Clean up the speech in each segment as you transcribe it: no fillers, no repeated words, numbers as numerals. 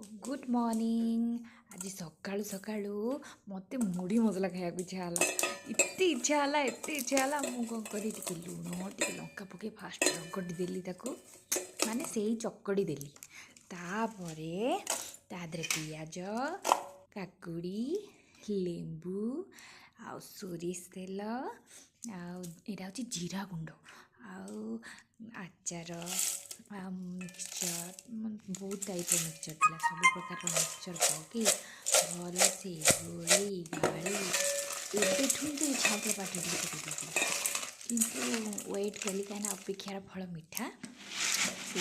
Good morning. आज सकाळू सकाळू मत मुढ़ी मसला खाया इच्छा है मु कौन करी टिके लुण टिके लंका पकई फास्ट चकटी देली ताकू माने से ही चकटी देली तापरे तादरे पियाज काकुड़ी लेंबू आ सोरिष तेल आटा हूँ जीरा गुंड आचार मिक्सचर बहुत टाइप मिक्सचर थी सब प्रकार मिक्सचर पकई भल से गोली गाड़ी एवं तो इच्छा होता पाठ किंतु वेट कली कहीं अपेक्षार फल मीठा से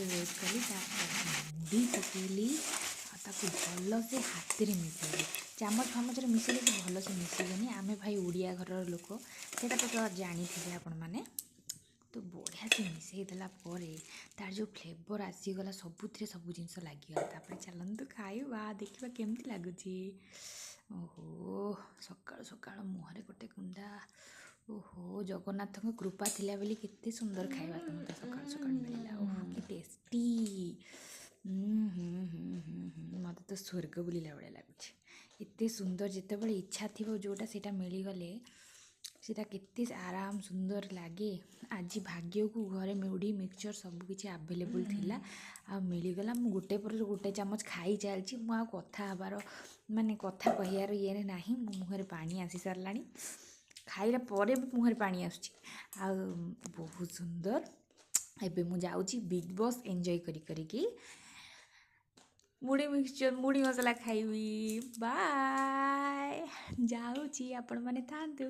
वेट कली मुढ़ी पकईली भल से हाथ में मिसेली चामच फामच मिसेले कि भल से मिसेनि आम भाई ओडिया घर लोक से तो जानी थे आपण मैंने तो बढ़िया से मिसेदेला तार जो फ्लेवर आसीगला सबुथिरे सब जिनस लगिगला चलतु खाइबा देखा केमती लगुच। ओहो सकाळु सकाळु मुहरे गोटे कुंडा ओहो जगन्नाथ कृपा थिला बोली केते सुंदर खाइबा तुमको सकाळु सकाळु मिलला। ओहो कि टेस्टी मत तो स्वर्ग बुलिला भाया लगुच एते सुंदर जिते इच्छा थी जोटा से मिलगले सीटा केते आराम सुंदर लगे। आज भाग्य को घरे मुढ़ी मिक्सचर सबकि आवेलेबल थिला आ मिलगला मु गोटे पर गोटे चामच खाई चलची मु कथा हबार माने कथा कहियार ये ना मो मुहर पानी आसी सारा खाइला परे भी मुहर पानी आसुची आ बहुत सुंदर। एबे मु जाउची बिग बॉस एंजॉय करी मुढ़ी मिक्सचर मुढ़ी मसला खाइबी बाय जाउची आपण माने थांतु।